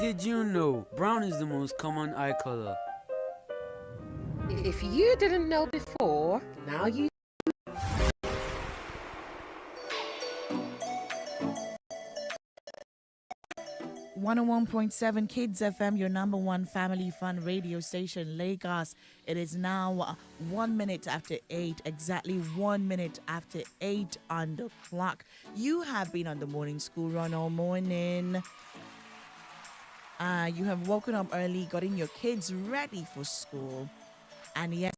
Did you know brown is the most common eye color? If you didn't know before, now you 101.7 Kids FM, your number one family fun radio station, Lagos. It is now 1 minute after 8, exactly 1 minute after 8 on the clock. You have been on the morning school run all morning. You have woken up early, gotten your kids ready for school. And yes,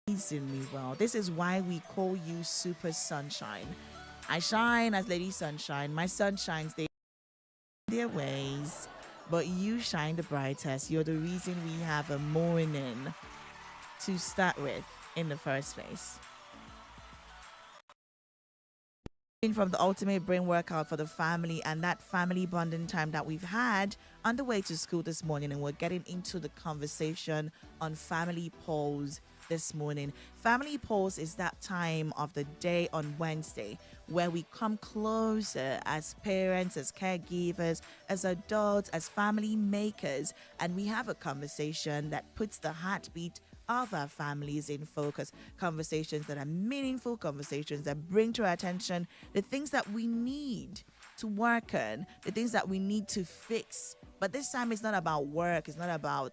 amazingly well. This is why we call you Super Sunshine. I shine as Lady Sunshine. My sun shines their ways, but you shine the brightest. You're the reason we have a morning to start with in the first place. From the ultimate brain workout for the family and that family bonding time that we've had on the way to school this morning, and we're getting into the conversation on family polls this morning. Family polls is that time of the day on Wednesday where we come closer as parents, as caregivers, as adults, as family makers, and we have a conversation that puts the heartbeat of our families in focus. Conversations that are meaningful, conversations that bring to our attention the things that we need to work on, the things that we need to fix. But this time it's not about work, it's not about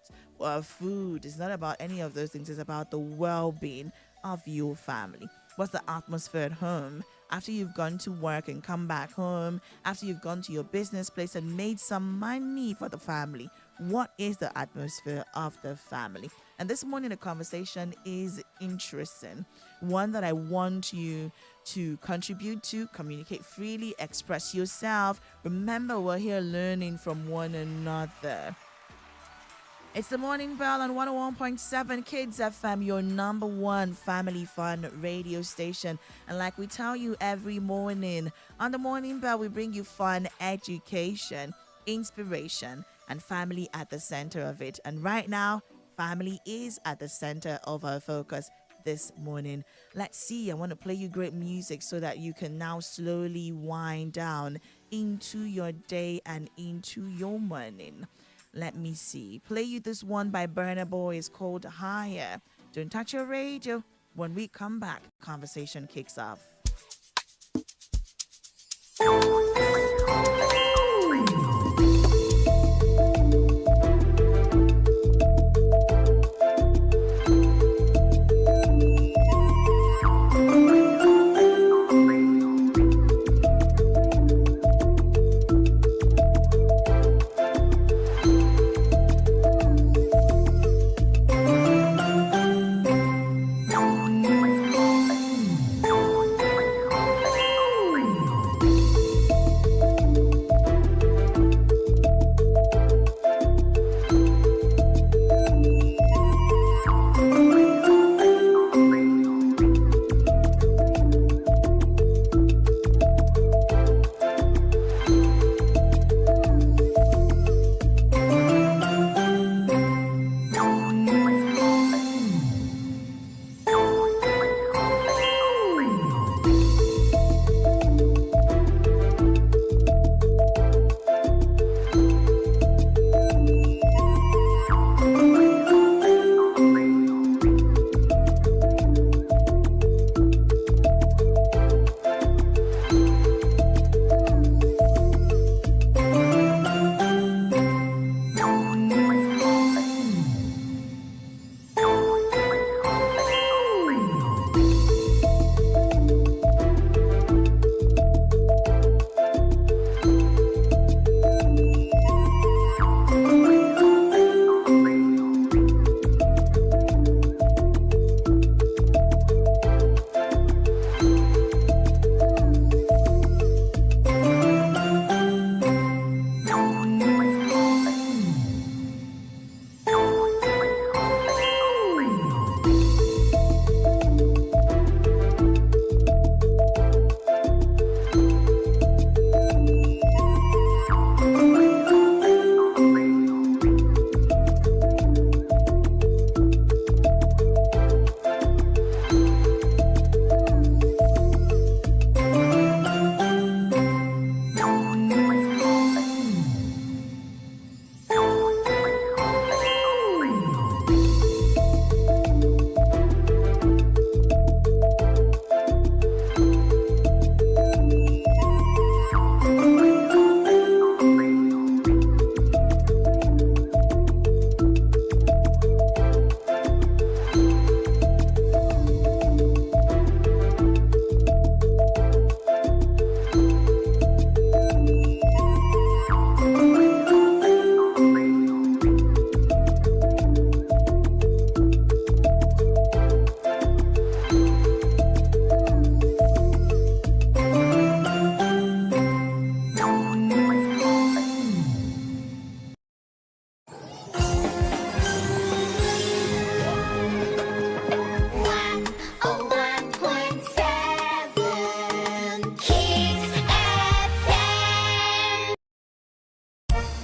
food, it's not about any of those things. It's about the well-being of your family. What's the atmosphere at home? After you've gone to work and come back home, after you've gone to your business place and made some money for the family, what is the atmosphere of the family? And this morning the conversation is interesting, one that I want you to contribute to, communicate freely, express yourself. Remember, we're here learning from one another. It's the Morning Bell on 101.7 Kids FM, your number one family fun radio station. And like we tell you every morning, on the Morning Bell, we bring you fun, education, inspiration, and family at the center of it. And right now, family is at the center of our focus this morning. Let's see, I want to play you great music so that you can now slowly wind down into your day and into your morning. Let me see. Play you this one by Burna Boy. It's called Higher. Don't touch your radio. When we come back, conversation kicks off.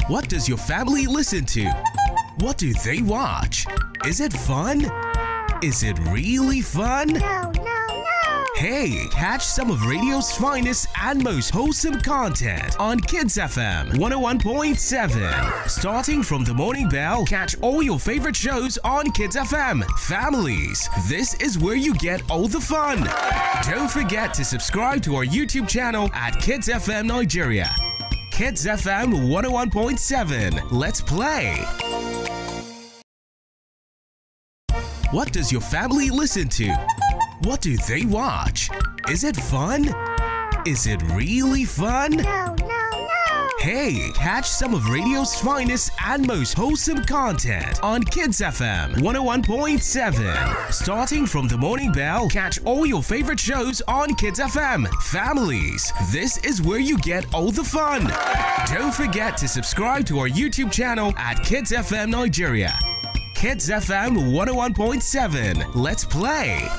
What does your family listen to? What do they watch? Is it fun? Is it really fun? No. Hey, catch some of radio's finest and most wholesome content on Kids FM 101.7. Starting from the morning bell, catch all your favorite shows on Kids FM. Families, this is where you get all the fun. Don't forget to subscribe to our YouTube channel at Kids FM Nigeria. Kids FM 101.7. Let's play. What does your family listen to? What do they watch? Is it fun? Is it really fun? No. Hey, catch some of radio's finest and most wholesome content on Kids FM 101.7. Starting from the morning bell, catch all your favorite shows on Kids FM. Families, this is where you get all the fun. Don't forget to subscribe to our YouTube channel at Kids FM Nigeria. Kids FM 101.7. Let's play.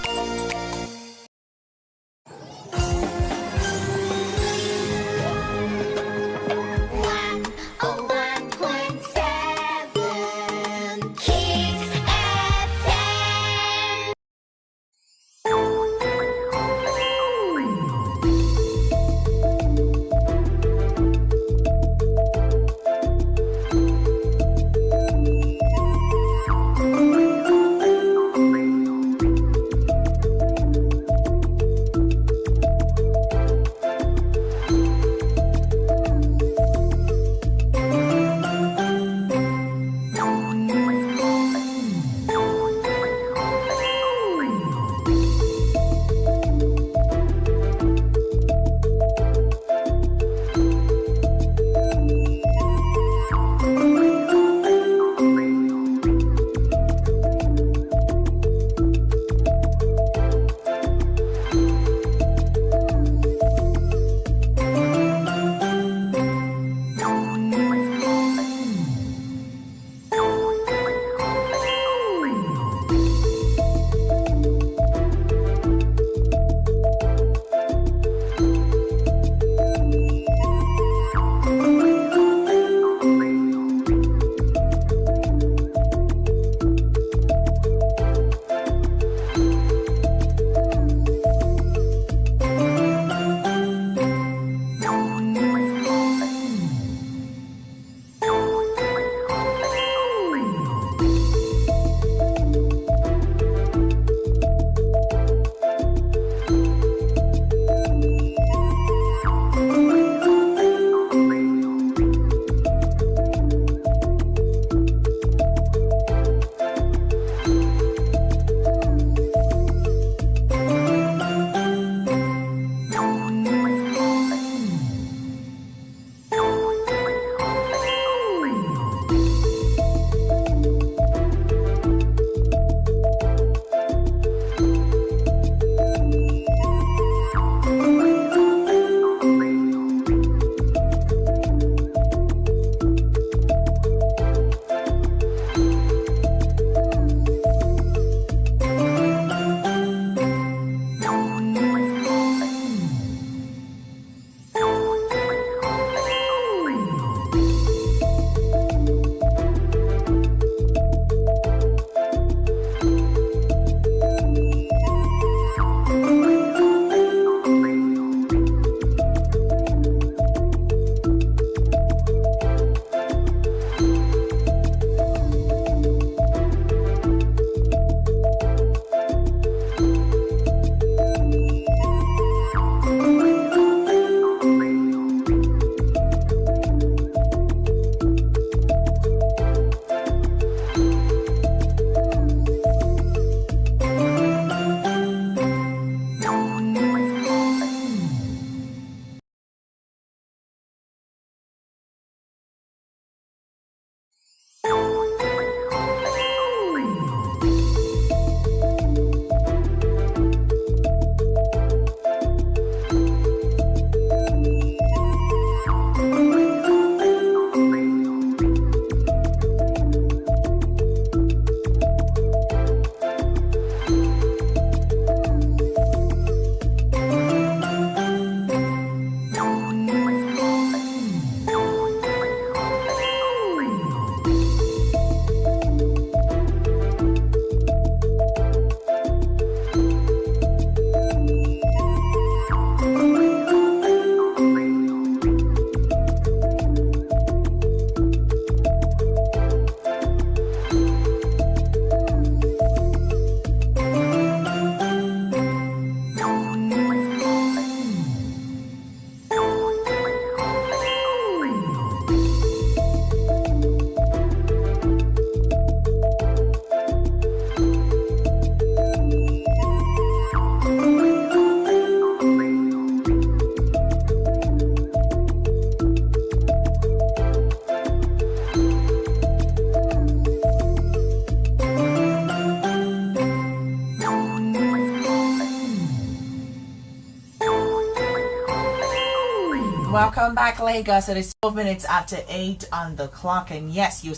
Welcome back, Lagos. It is 12 minutes after 8 on the clock. And yes, you're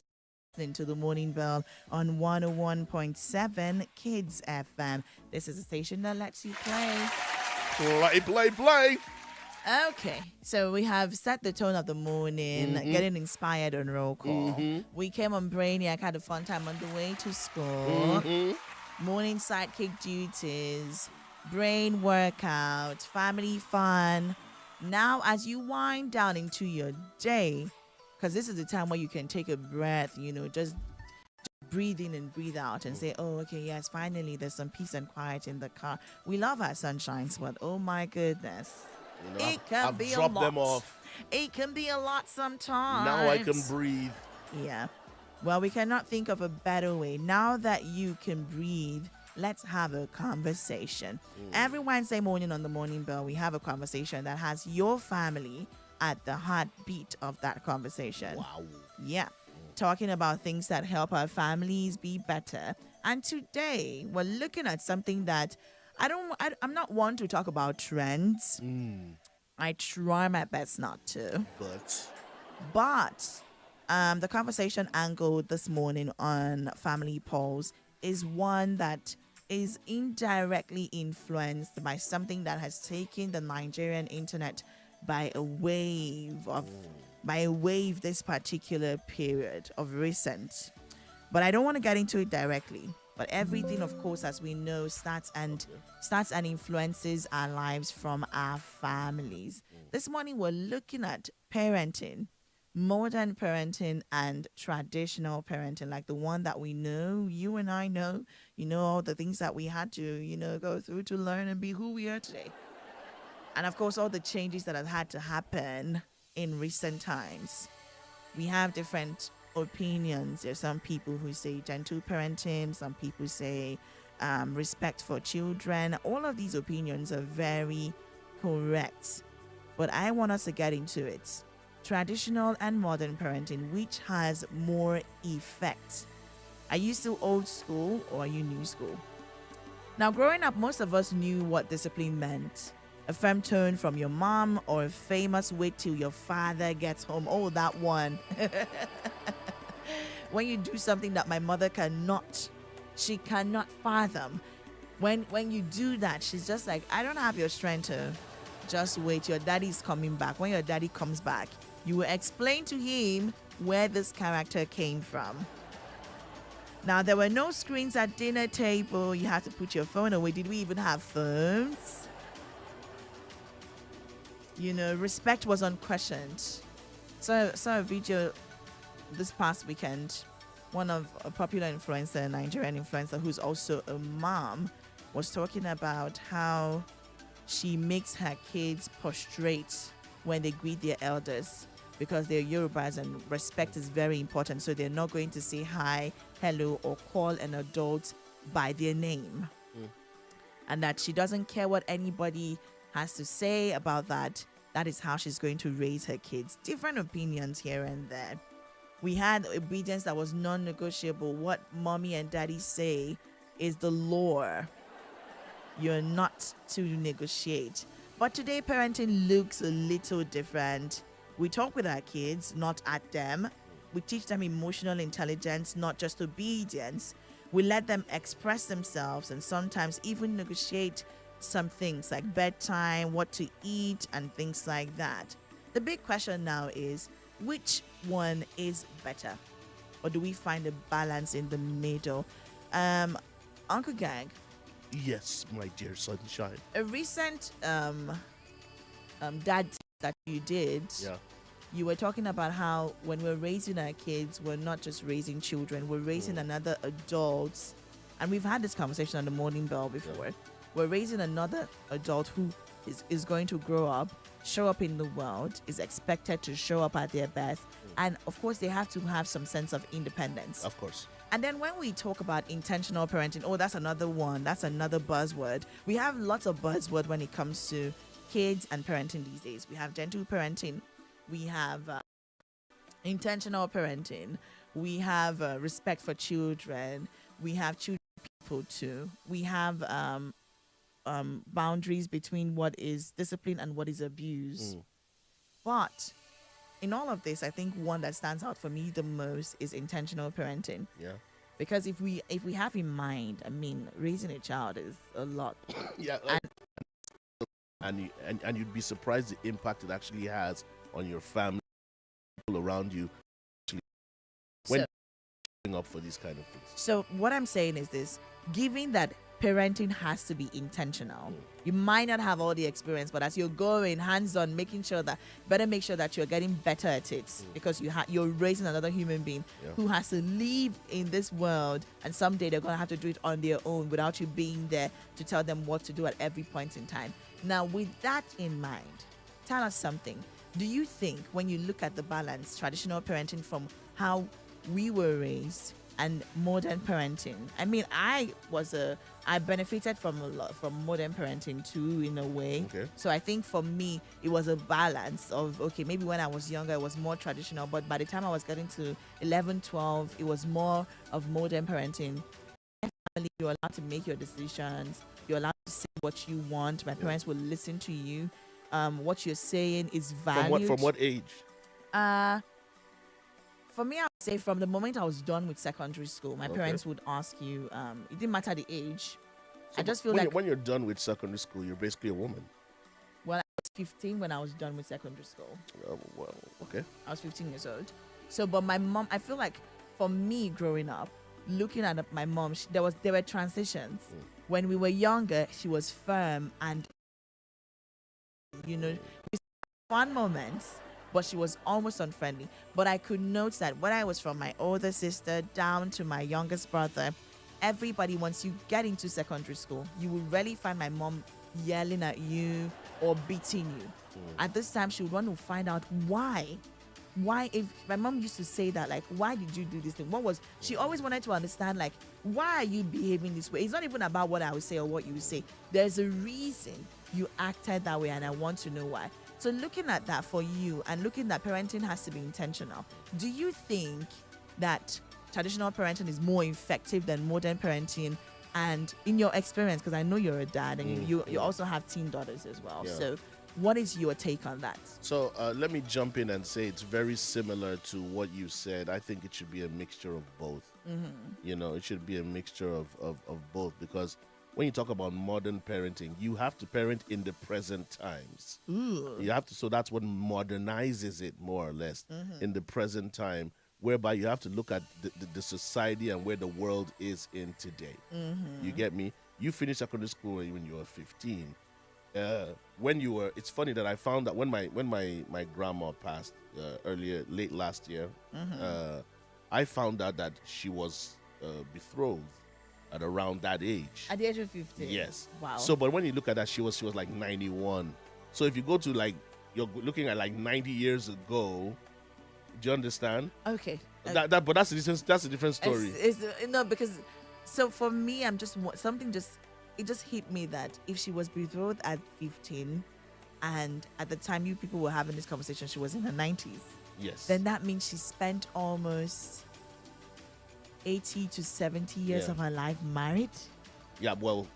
listening to the Morning Bell on 101.7 Kids FM. This is a station that lets you play. Play. Okay, so we have set the tone of the morning, getting inspired on roll call. We came on Brainiac, had a fun time on the way to school. Morning sidekick duties, brain workout, family fun. Now, as you wind down into your day, because this is the time where you can take a breath, just breathe in and breathe out and say, oh, okay, yes, finally, there's some peace and quiet in the car. We love our sunshines, but oh my goodness. It can be a lot. I've dropped them off. It can be a lot sometimes. Now I can breathe. Yeah. Well, we cannot think of a better way. Now that you can breathe, let's have a conversation. Every Wednesday morning on the Morning Bell, we have a conversation that has your family at the heartbeat of that conversation. Wow. Yeah. Talking about things that help our families be better. And today, we're looking at something that I'm not one to talk about trends. I try my best not to. But the conversation angle this morning on family polls is one that is indirectly influenced by something that has taken the Nigerian internet by a wave this particular period of recent. But I don't want to get into it directly. But everything, of course, as we know, starts and influences our lives from our families. This morning, we're looking at parenting, modern parenting and traditional parenting, like the one that we know, you and I know, all the things that we had to, go through to learn and be who we are today. And, of course, all the changes that have had to happen in recent times. We have different opinions. There's some people who say gentle parenting, some people say respect for children. All of these opinions are very correct, but I want us to get into it. Traditional and modern parenting, which has more effect? Are you still old school or are you new school? Now, growing up, most of us knew what discipline meant. A firm tone from your mom or a famous wait till your father gets home. Oh, that one. When you do something that my mother cannot fathom. When you do that, she's just like, I don't have your strength to just wait. Your daddy's coming back. When your daddy comes back, you will explain to him where this character came from. Now, there were no screens at dinner table. You had to put your phone away. Did we even have phones? Respect was unquestioned. So I saw a video this past weekend. One of a popular influencer, a Nigerian influencer who's also a mom, was talking about how she makes her kids prostrate when they greet their elders because they're Yorubas and respect is very important. So they're not going to say hi, hello, or call an adult by their name. And that she doesn't care what anybody has to say about that. That is how she's going to raise her kids. Different opinions here and there. We had obedience that was non-negotiable. What mommy and daddy say is the law. You're not to negotiate. But today, parenting looks a little different. We talk with our kids, not at them. We teach them emotional intelligence, not just obedience. We let them express themselves and sometimes even negotiate some things like bedtime, what to eat, and things like that. The big question now is, which one is better? Or do we find a balance in the middle? Uncle Gang. Yes, my dear sunshine. A recent dad that you did, you were talking about how when we're raising our kids, we're not just raising children, we're raising another adults. And we've had this conversation on the Morning Bell before. We're raising another adult who is going to grow up, show up in the world, is expected to show up at their best. And of course, they have to have some sense of independence. Of course. And then when we talk about intentional parenting, that's another one. That's another buzzword. We have lots of buzzword when it comes to kids and parenting these days. We have gentle parenting. We have intentional parenting. We have respect for children. We have children people too. We have boundaries between what is discipline and what is abuse. But in all of this, I think one that stands out for me the most is intentional parenting. Yeah. Because if we have in mind, I mean, raising a child is a lot. Yeah. And you'd be surprised the impact it actually has on your family, people around you, when So- you're up for these kind of things. So what I'm saying is this: given that parenting has to be intentional, you might not have all the experience, but as you're going hands-on, make sure that you're getting better at it, because you're raising another human being who has to live in this world, and someday they're gonna have to do it on their own without you being there to tell them what to do at every point in time. Now, with that in mind, tell us something. Do you think, when you look at the balance, traditional parenting from how we were raised and modern parenting? I mean, I benefited from a lot from modern parenting too, in a way. Okay. So I think for me, it was a balance of, okay, maybe when I was younger, it was more traditional, but by the time I was getting to 11, 12, it was more of modern parenting. You're allowed to make your decisions. You're allowed to say what you want. My parents will listen to you. What you're saying is valued. From what age? For me, I would say from the moment I was done with secondary school, my parents would ask you, it didn't matter the age. I just feel like when you're done with secondary school, you're basically a woman. well, I was 15 when I was done with secondary school. Well, okay. I was 15 years old. So, but my mom, I feel like for me growing up, looking at my mom, there were transitions. When we were younger, she was firm and, we fun moments, but she was almost unfriendly. But I could note that when I was from my older sister down to my youngest brother, everybody, once you get into secondary school, you will rarely find my mom yelling at you or beating you. At this time, she would want to find out why. If my mom used to say that, like, why did you do this thing? She always wanted to understand, like, why are you behaving this way? It's not even about what I would say or what you would say. There's a reason you acted that way, and I want to know why. So looking at that for you, and looking that parenting has to be intentional, do you think that traditional parenting is more effective than modern parenting? And in your experience, because I know you're a dad and you also have teen daughters as well. Yeah. So what is your take on that? So let me jump in and say it's very similar to what you said. I think it should be a mixture of both. It should be a mixture of both, because when you talk about modern parenting, you have to parent in the present times. You have to, so that's what modernizes it more or less in the present time, whereby you have to look at the society and where the world is in today. You get me? You finished secondary school when you were 15. It's funny that I found that when my grandma passed late last year, I found out that she was betrothed at around that age. At the age of 15? Yes. Wow. So, but when you look at that, she was like 91. So if you go to you're looking at like 90 years ago. Do you understand? Okay. But that's a different story. Because so for me, I'm just it just hit me that if she was betrothed at 15, and at the time you people were having this conversation, she was in her 90s. Yes. Then that means she spent almost 80 to 70 years of her life married. Yeah, well,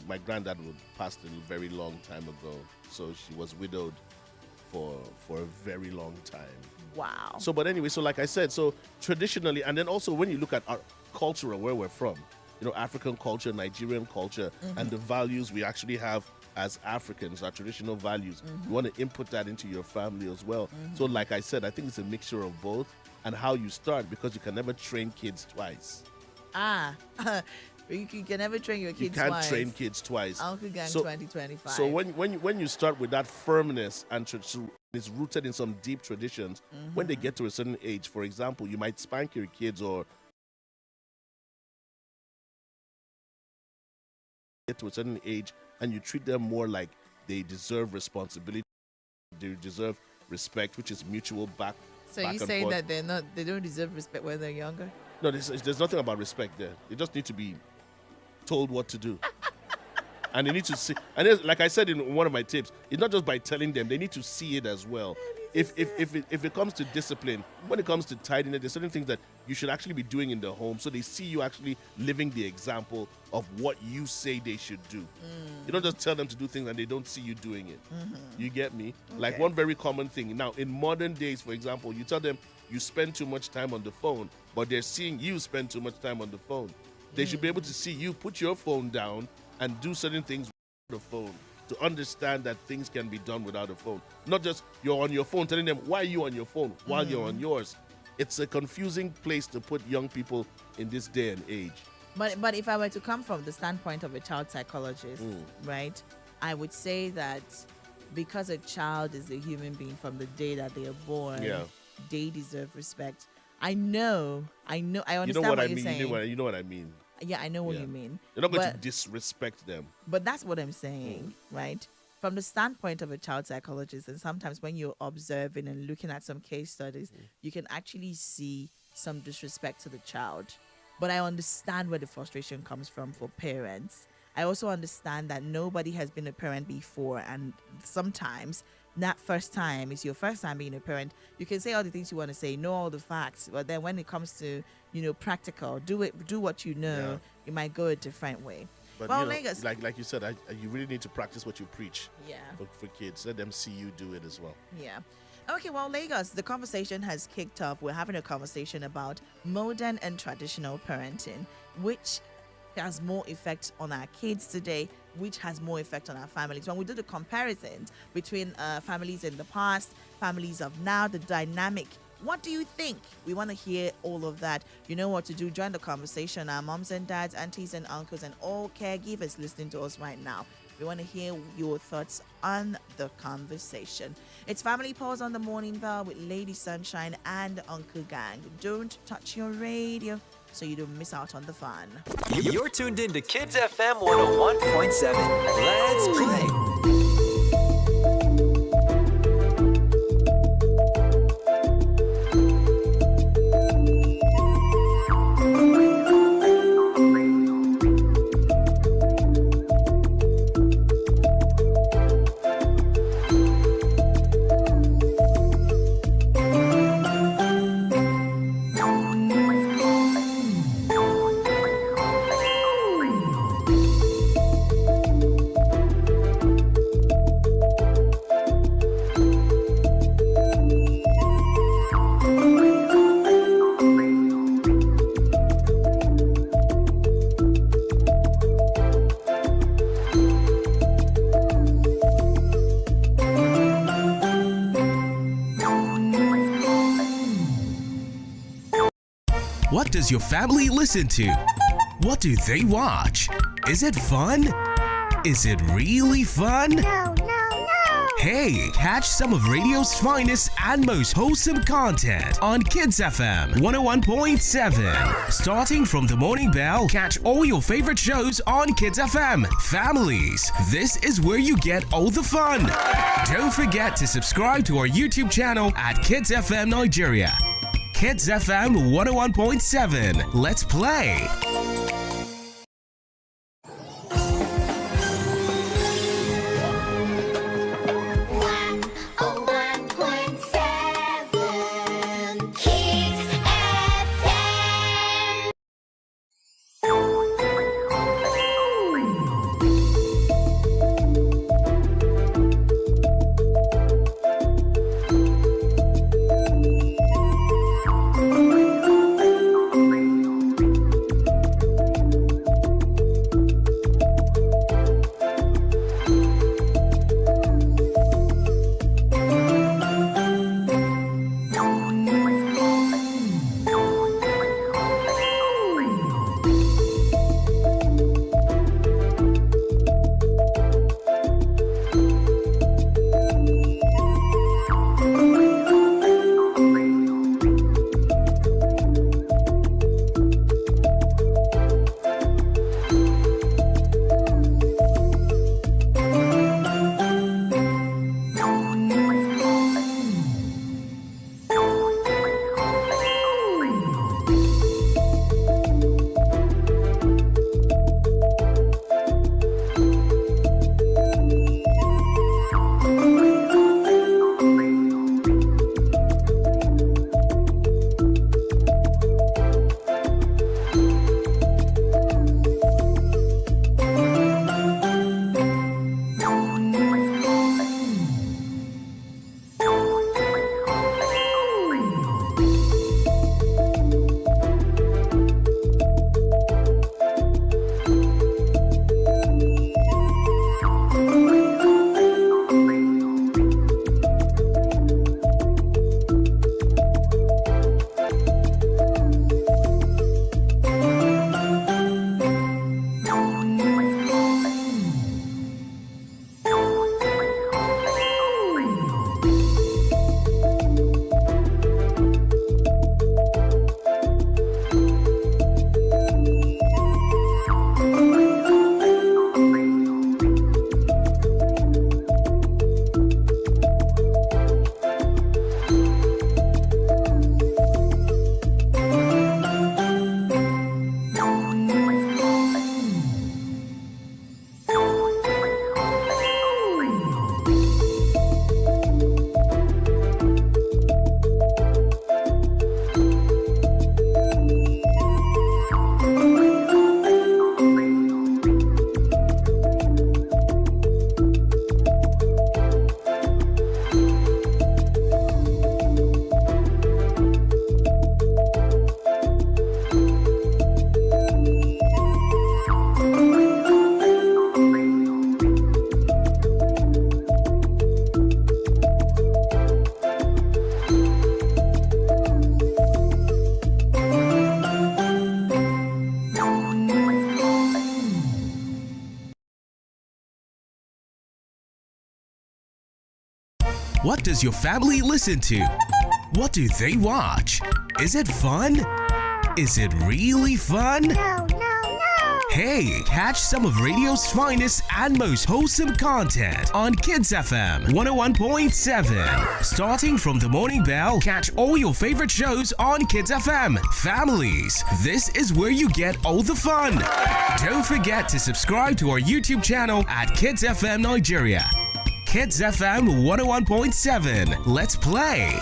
my granddad passed a very long time ago, so she was widowed for a very long time. Wow. So, but anyway, so like I said, so traditionally, and then also when you look at our culture and where we're from, African culture, Nigerian culture, and the values we actually have as Africans, our traditional values, you want to input that into your family as well. So like I said, I think it's a mixture of both, and how you start, because you can never train kids twice. You can never train your kids twice. You can't train kids twice. Uncle Gang 2025. So when you start with that firmness and it's rooted in some deep traditions, when they get to a certain age, for example, you might spank your kids or get to a certain age and you treat them more like they deserve responsibility, they deserve respect, which is mutual back. So back you're and saying forth. that they don't deserve respect when they're younger? No, there's nothing about respect there. They just need to be told what to do. And they need to see. And like I said in one of my tips, it's not just by telling them, they need to see it as well. if it comes to discipline, when it comes to tidiness, there's certain things that you should actually be doing in the home, so they see you actually living the example of what you say they should do. You don't just tell them to do things and they don't see you doing it. You get me? Like one very common thing now in modern days, for example, you tell them you spend too much time on the phone, but they're seeing you spend too much time on the phone. They should be able to see you put your phone down and do certain things with the phone, to understand that things can be done without a phone. Not just you're on your phone telling them, why are you on your phone while you're on yours? It's a confusing place to put young people in this day and age. But if I were to come from the standpoint of a child psychologist, right, I would say that because a child is a human being from the day that they are born, they deserve respect. I understand You know what I you're mean? saying. You know what I mean. Yeah, I know what you mean. You're not going to disrespect them. But that's what I'm saying, right? From the standpoint of a child psychologist, and sometimes when you're observing and looking at some case studies, you can actually see some disrespect to the child. But I understand where the frustration comes from for parents. I also understand that nobody has been a parent before, and sometimes that first time is your first time being a parent. You can say all the things you want to say, know all the facts, but then when it comes to, practical, do what you know, you might go a different way. But well, Lagos, like you said, you really need to practice what you preach. Yeah. For kids, let them see you do it as well. Yeah. Okay, well, Lagos, the conversation has kicked off. We're having a conversation about modern and traditional parenting, which has more effect on our kids today, which has more effect on our families. When we do the comparisons between families in the past, families of now, the dynamic, what do you think? We want to hear all of that. You know what to do. Join the conversation. Our moms and dads, aunties and uncles, and all caregivers listening to us right now. We want to hear your thoughts on the conversation. It's Family Pause on the Morning Bell with Lady Sunshine and Uncle Gang. Don't touch your radio so you don't miss out on the fun. You're tuned in to Kids FM 101.7. Let's play. What does your family listen to? What do they watch? Is it fun? Is it really fun? No. Hey, catch some of radio's finest and most wholesome content on Kids FM 101.7. Starting from the morning bell, catch all your favorite shows on Kids FM. Families, this is where you get all the fun. Don't forget to subscribe to our YouTube channel at Kids FM Nigeria. Kids FM 101.7. Let's play. What does your family listen to? What do they watch? Is it fun? Is it really fun? No. Hey, catch some of radio's finest and most wholesome content on Kids FM 101.7. Starting from the morning bell, catch all your favorite shows on Kids FM. Families, this is where you get all the fun. Don't forget to subscribe to our YouTube channel at Kids FM Nigeria. Kids FM 101.7. Let's play.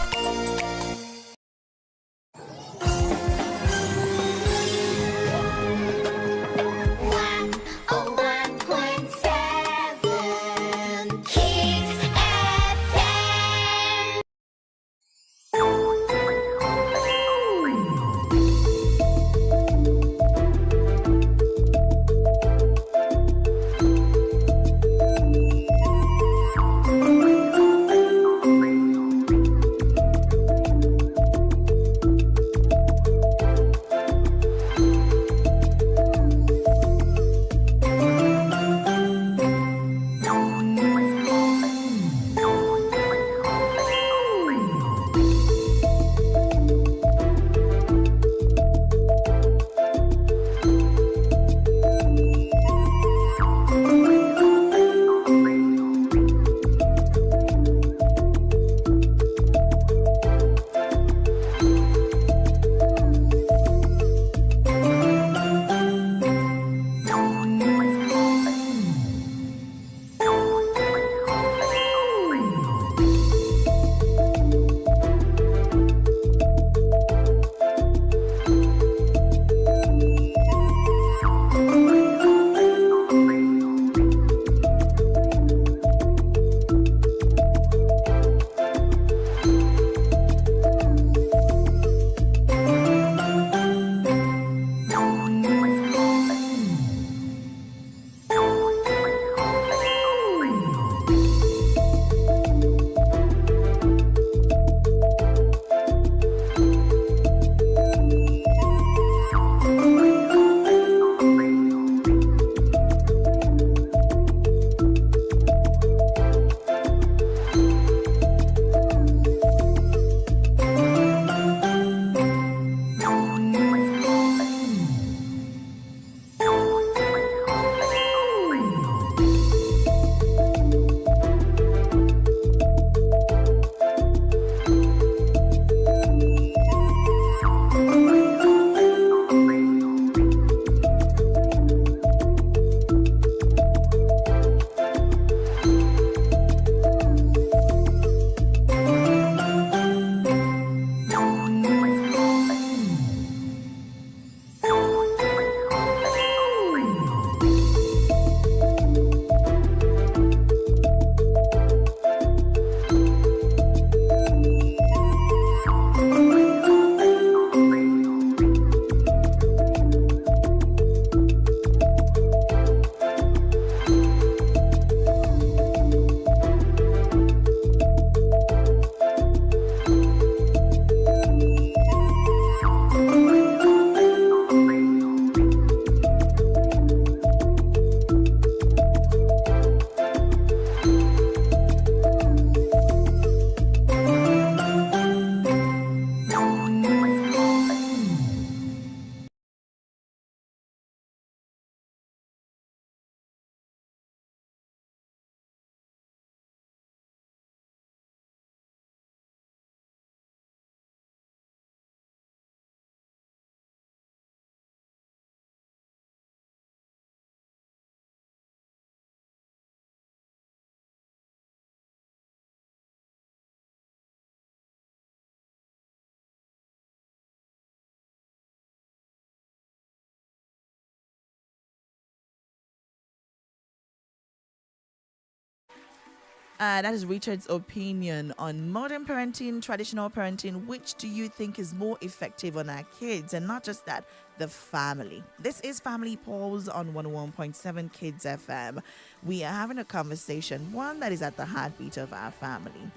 That is Richard's opinion on modern parenting, traditional parenting. Which do you think is more effective on our kids? And not just that, the family. This is Family Pulse on 101.7 Kids FM. We are having a conversation, one that is at the heartbeat of our family.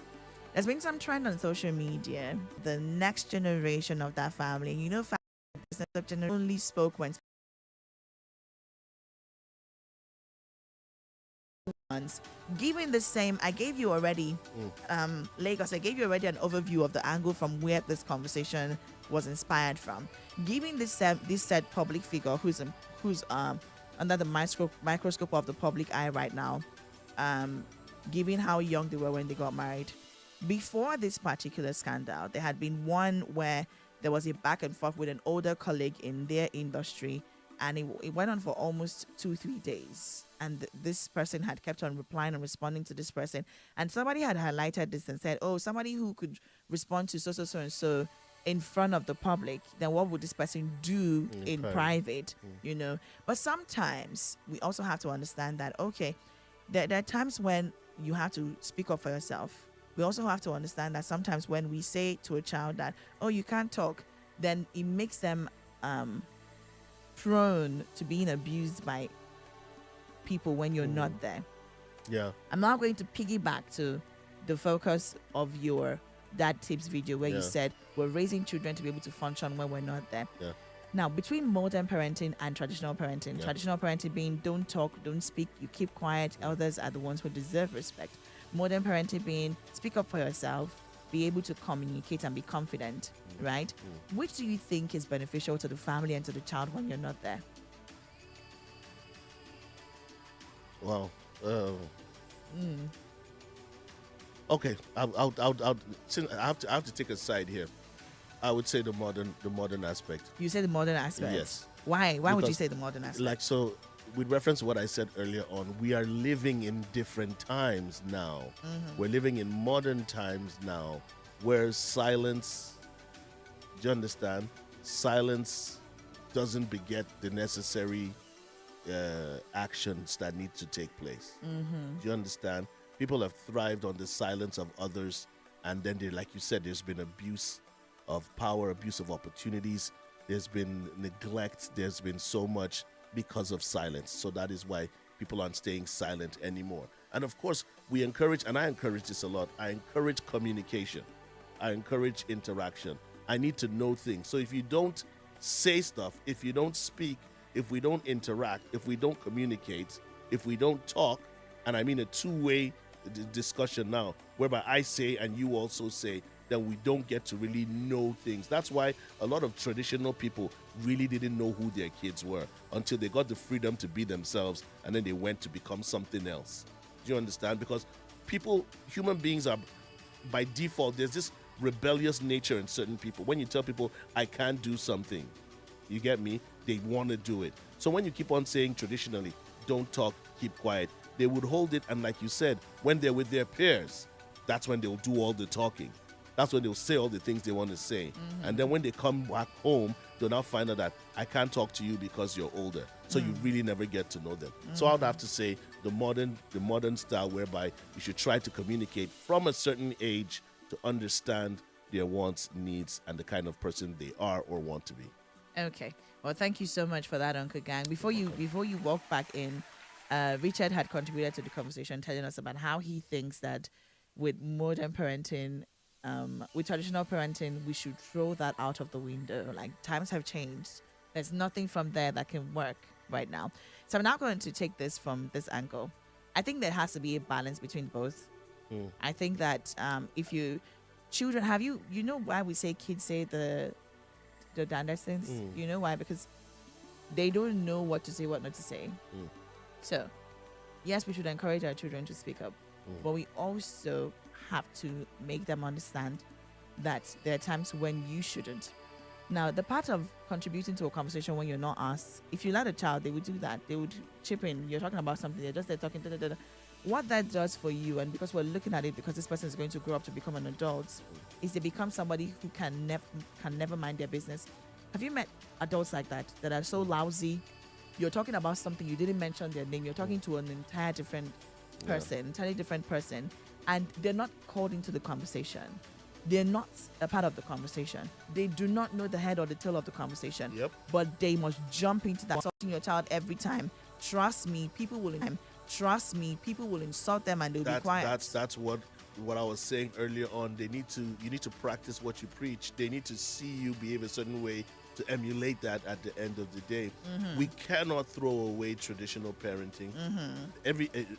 There's been some trend on social media, the next generation of that family. You know, family only spoke when Given the same, I gave you already, Lagos, I gave you already an overview of the angle from where this conversation was inspired from. Giving this said public figure who's under the microscope of the public eye right now, given how young they were when they got married. Before this particular scandal, there had been one where there was a back and forth with an older colleague in their industry, and it went on for almost 2-3 days. And this person had kept on replying and responding to this person. And somebody had highlighted this and said, oh, somebody who could respond to so and so in front of the public, then what would this person do in private? You know? But sometimes we also have to understand that, okay, there are times when you have to speak up for yourself. We also have to understand that sometimes when we say to a child that, oh, you can't talk, then it makes them prone to being abused by people when you're not there. Yeah. I'm now going to piggyback to the focus of your dad tips video where you said we're raising children to be able to function when we're not there. Yeah. Now, between modern parenting and traditional parenting, traditional parenting being don't talk, don't speak, you keep quiet, elders are the ones who deserve respect. Modern parenting being speak up for yourself, be able to communicate and be confident, right? Which do you think is beneficial to the family and to the child when you're not there? Well, okay. Since I have to take a side here. I would say the modern aspect. You say the modern aspect. Yes. Why? Why would you Because, say the modern aspect? Like, so, with reference to what I said earlier on, we are living in different times now. We're living in modern times now, where silence. Do you understand? Silence doesn't beget the necessary actions that need to take place. Do you understand? People have thrived on the silence of others, and then they, like you said, there's been abuse of power, abuse of opportunities. There's been neglect. There's been so much because of silence. So that is why people aren't staying silent anymore. And of course, we encourage, and I encourage this a lot, I encourage communication. I encourage interaction. I need to know things. So if you don't say stuff, if you don't speak, if we don't interact, if we don't communicate, if we don't talk, and I mean a two-way discussion now, whereby I say and you also say, then we don't get to really know things. That's why a lot of traditional people really didn't know who their kids were until they got the freedom to be themselves, and then they went to become something else. Do you understand? Because people, human beings are, by default, there's this rebellious nature in certain people. When you tell people, I can't do something, you get me? They want to do it. So when you keep on saying traditionally, don't talk, keep quiet, they would hold it, and like you said, when they're with their peers, that's when they'll do all the talking. That's when they'll say all the things they want to say. And then when they come back home, they'll now find out that I can't talk to you because you're older. So you really never get to know them. So I would have to say the modern style, whereby you should try to communicate from a certain age to understand their wants, needs, and the kind of person they are or want to be. Okay. Well, thank you so much for that, Uncle Gang. Before you walk back in, Richard had contributed to the conversation, telling us about how he thinks that with modern parenting, with traditional parenting, we should throw that out of the window. Like, times have changed. There's nothing from there that can work right now. So I'm now going to take this from this angle. I think there has to be a balance between both. I think that if you children have you know why we say kids say the danders things? You know why? Because they don't know what to say, what not to say. So yes, we should encourage our children to speak up, but we also have to make them understand that there are times when you shouldn't. Now, the part of contributing to a conversation when you're not asked, if you let a child, they would do that. They would chip in. You're talking about something, they're just there talking. What that does for you, and because we're looking at it because this person is going to grow up to become an adult, is they become somebody who can never mind their business. Have you met adults like that are so lousy? You're talking about something, you didn't mention their name. You're talking to an entirely different person, and they're not called into the conversation. They're not a part of the conversation. They do not know the head or the tail of the conversation. But they must jump into that. Insulting your child every time. Trust me, people will insult them and they'll be quiet. That's what I was saying earlier on. You need to practice what you preach. They need to see you behave a certain way to emulate that at the end of the day. We cannot throw away traditional parenting.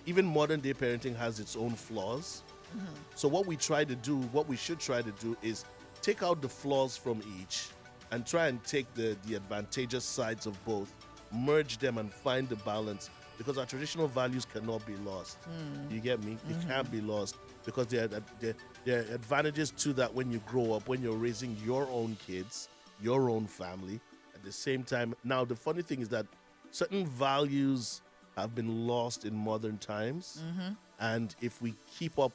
Even modern day parenting has its own flaws. So what we should try to do is take out the flaws from each and try and take the advantageous sides of both, merge them and find the balance, because our traditional values cannot be lost. You get me? They can't be lost, because there are advantages to that when you grow up, when you're raising your own kids, your own family. At the same time, now the funny thing is that certain values have been lost in modern times, and if we keep up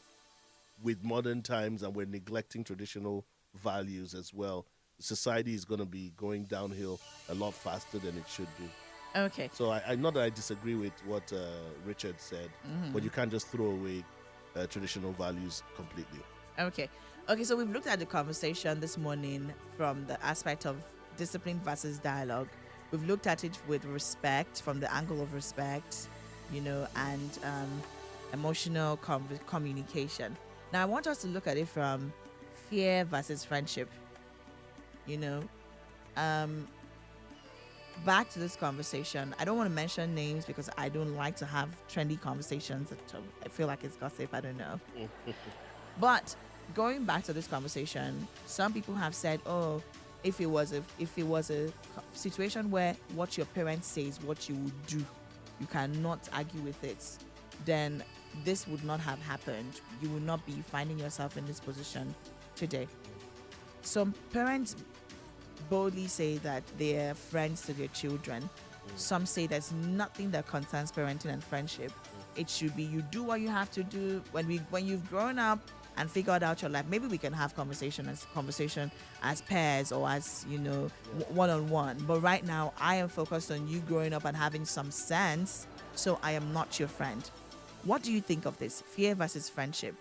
with modern times and we're neglecting traditional values as well, society is going to be going downhill a lot faster than it should be. Okay. So I not that I disagree with what Richard said, but you can't just throw away traditional values completely. Okay. So we've looked at the conversation this morning from the aspect of discipline versus dialogue. We've looked at it with respect, from the angle of respect, and emotional communication. Now I want us to look at it from fear versus friendship. Back to this conversation. I don't want to mention names because I don't like to have trendy conversations. I feel like it's gossip. I don't know. But going back to this conversation, some people have said, "Oh, if it was a situation where what your parents say is what you would do, you cannot argue with it, then this would not have happened. You would not be finding yourself in this position today." Some parents boldly say that they're friends to their children. Some say there's nothing that concerns parenting and friendship. It should be you do what you have to do. When you've grown up and figured out your life, maybe we can have conversation as pairs or as one-on-one. But right now, I am focused on you growing up and having some sense. So I am not your friend. What do you think of this fear versus friendship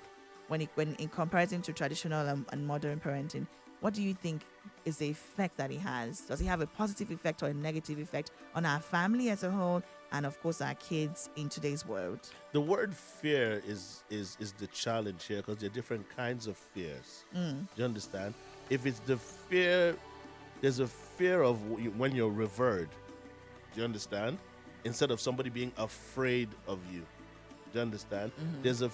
when in comparison to traditional and modern parenting? What do you think is the effect that it has? Does it have a positive effect or a negative effect on our family as a whole, and of course our kids in today's world? The word fear is the challenge here, because there are different kinds of fears. Do you understand? If it's the fear, there's a fear of when you're revered. Do you understand? Instead of somebody being afraid of you. Do you understand? There's a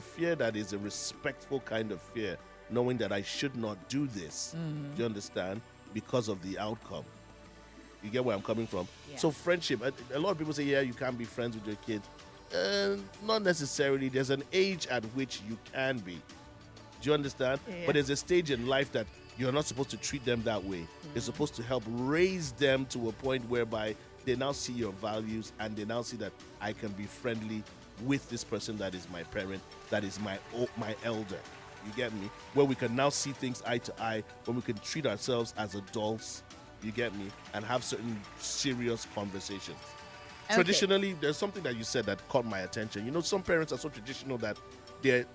fear that is a respectful kind of fear, knowing that I should not do this. Do you understand? Because of the outcome. You get where I'm coming from? Yeah. So friendship, a lot of people say, yeah, you can't be friends with your kids. Not necessarily. There's an age at which you can be. Do you understand? Yeah. But there's a stage in life that you're not supposed to treat them that way. You're supposed to help raise them to a point whereby they now see your values and they now see that I can be friendly with this person that is my parent, that is my elder. You get me? Where we can now see things eye to eye, when we can treat ourselves as adults, you get me, and have certain serious conversations. Okay. Traditionally, there's something that you said that caught my attention. Some parents are so traditional that they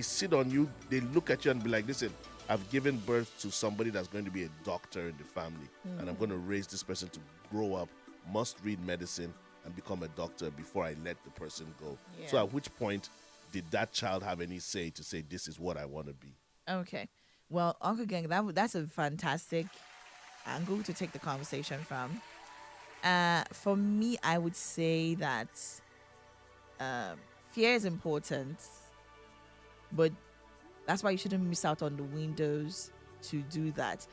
sit on you, they look at you and be like, listen, I've given birth to somebody that's going to be a doctor in the family, and I'm going to raise this person to grow up, must read medicine, and become a doctor before I let the person go. Yeah. So at which point did that child have any say to say, this is what I want to be? Okay. Well, Uncle Gang, that's a fantastic angle to take the conversation from. For me, I would say that fear is important, but that's why you shouldn't miss out on the windows to do that.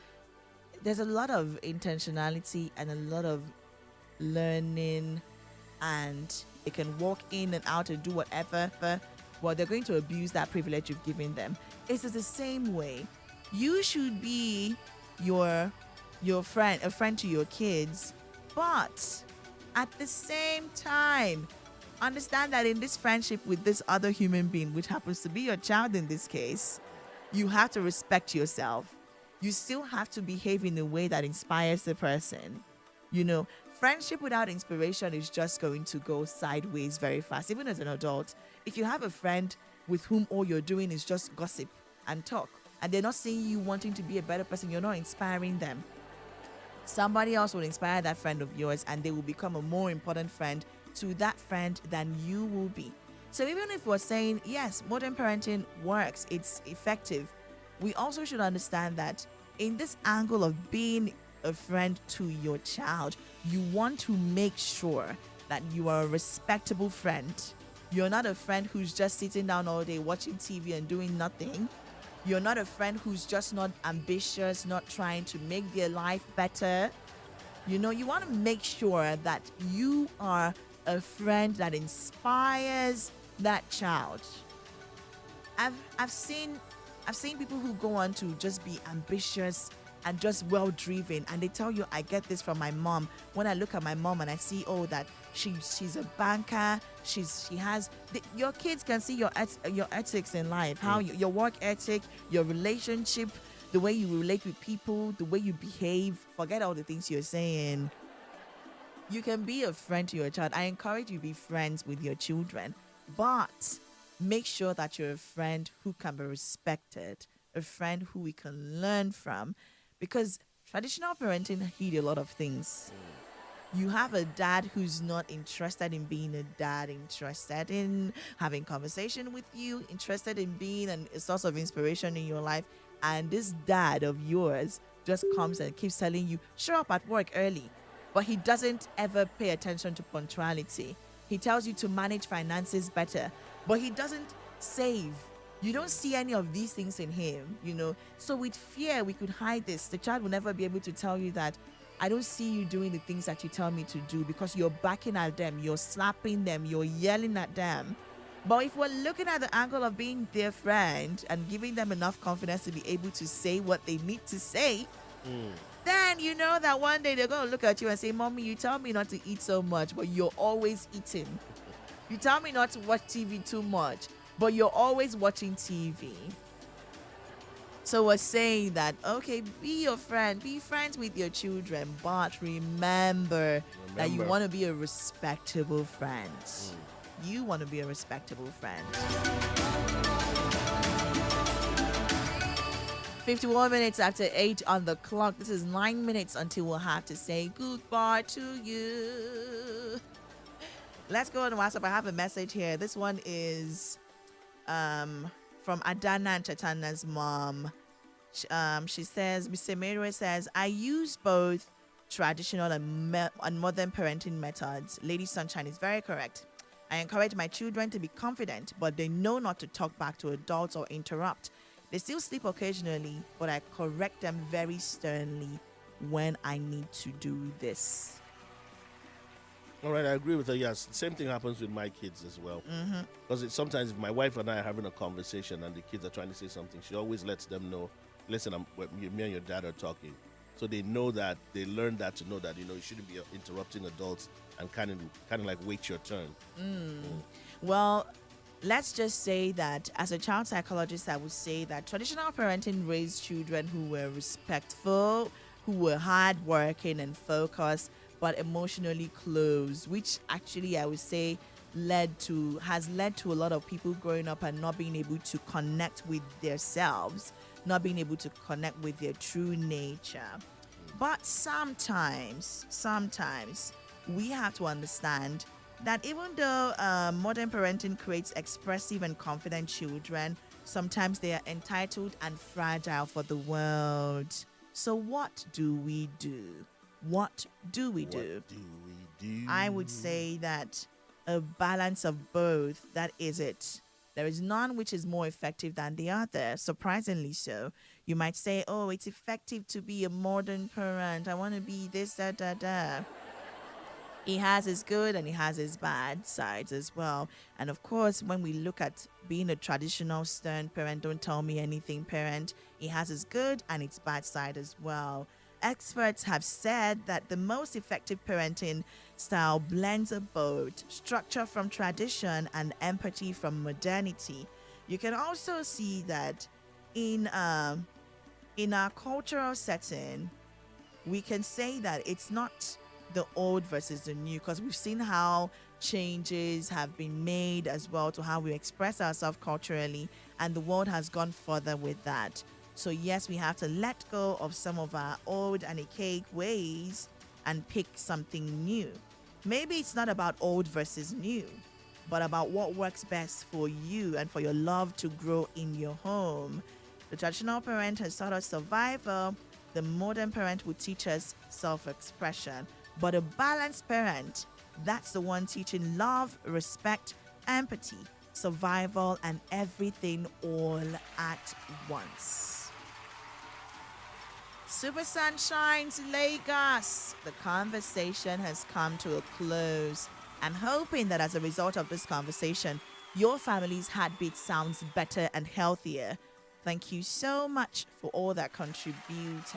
There's a lot of intentionality and a lot of learning, and they can walk in and out and do whatever. Well, they're going to abuse that privilege you've given them. It's the same way. You should be your friend, a friend to your kids, but at the same time, understand that in this friendship with this other human being, which happens to be your child in this case, you have to respect yourself. You still have to behave in a way that inspires the person. Friendship without inspiration is just going to go sideways very fast. Even as an adult, if you have a friend with whom all you're doing is just gossip and talk, and they're not seeing you wanting to be a better person, you're not inspiring them. Somebody else will inspire that friend of yours, and they will become a more important friend to that friend than you will be. So even if we're saying, yes, modern parenting works, it's effective, we also should understand that in this angle of being a friend to your child, you want to make sure that you are a respectable friend. You're not a friend who's just sitting down all day watching TV and doing nothing. You're not a friend who's just not ambitious, not trying to make their life better. You know, you want to make sure that you are a friend that inspires that child. I've seen people who go on to just be ambitious and just well driven, and they tell you, I get this from my mom. When I look at my mom and I see, oh, that she's a banker, your kids can see your ethics in life, how your work ethic, your relationship, the way you relate with people, the way you behave. Forget all the things you're saying. You can be a friend to your child. I encourage you to be friends with your children, but make sure that you're a friend who can be respected, a friend who we can learn from, because traditional parenting hid a lot of things. You have a dad who's not interested in being a dad, interested in having conversation with you, interested in being a source of inspiration in your life. And this dad of yours just comes and keeps telling you, show up at work early. But he doesn't ever pay attention to punctuality. He tells you to manage finances better, but he doesn't save. You don't see any of these things in him, you know. So with fear, we could hide this. The child will never be able to tell you that, I don't see you doing the things that you tell me to do, because you're backing at them, you're slapping them, you're yelling at them. But if we're looking at the angle of being their friend and giving them enough confidence to be able to say what they need to say, then you know that one day they're going to look at you and say, Mommy, you tell me not to eat so much, but you're always eating. You tell me not to watch TV too much, but you're always watching TV. So we're saying that, okay, be your friend, be friends with your children, but remember that you want to be a respectable friend. You want to be a respectable friend. 51 minutes after 8 on the clock. This is 9 minutes until we'll have to say goodbye to you. Let's go on WhatsApp. I have a message here. This one is from Adana and Chatana's mom. She says, Mr. Mary says, I use both traditional and modern parenting methods. Lady Sunshine is very correct. I encourage my children to be confident, but they know not to talk back to adults or interrupt. They still sleep occasionally, but I correct them very sternly when I need to do this. All right, I agree with her. Yes, same thing happens with my kids as well. Because sometimes if my wife and I are having a conversation and the kids are trying to say something, she always lets them know, listen, me and your dad are talking. So they know that, they learn that to know that, you shouldn't be interrupting adults and kind of like wait your turn. Well, let's just say that as a child psychologist, I would say that traditional parenting raised children who were respectful, who were hardworking and focused, but emotionally closed, which actually I would say has led to a lot of people growing up and not being able to connect with themselves, not being able to connect with their true nature. But sometimes we have to understand that even though modern parenting creates expressive and confident children, sometimes they are entitled and fragile for the world. So what do we do? What do we do? I would say that a balance of both, that is it. There is none which is more effective than the other, surprisingly so. You might say, oh, it's effective to be a modern parent. I want to be this, da. He has his good and he has his bad sides as well. And of course, when we look at being a traditional stern parent, don't tell me anything parent, he has his good and its bad side as well. Experts have said that the most effective parenting style blends both structure from tradition and empathy from modernity. You can also see that in our cultural setting, we can say that it's not the old versus the new, because we've seen how changes have been made as well to how we express ourselves culturally, and the world has gone further with that. So yes, we have to let go of some of our old and archaic ways and pick something new. Maybe it's not about old versus new, but about what works best for you and for your love to grow in your home. The traditional parent has taught us survival, The modern parent will teach us self-expression, but a balanced parent, that's the one teaching love, respect, empathy, survival, and everything all at once. Super Sunshine's Lagos. The conversation has come to a close. I'm hoping that as a result of this conversation, your family's heartbeat sounds better and healthier. Thank you so much for all that contributed.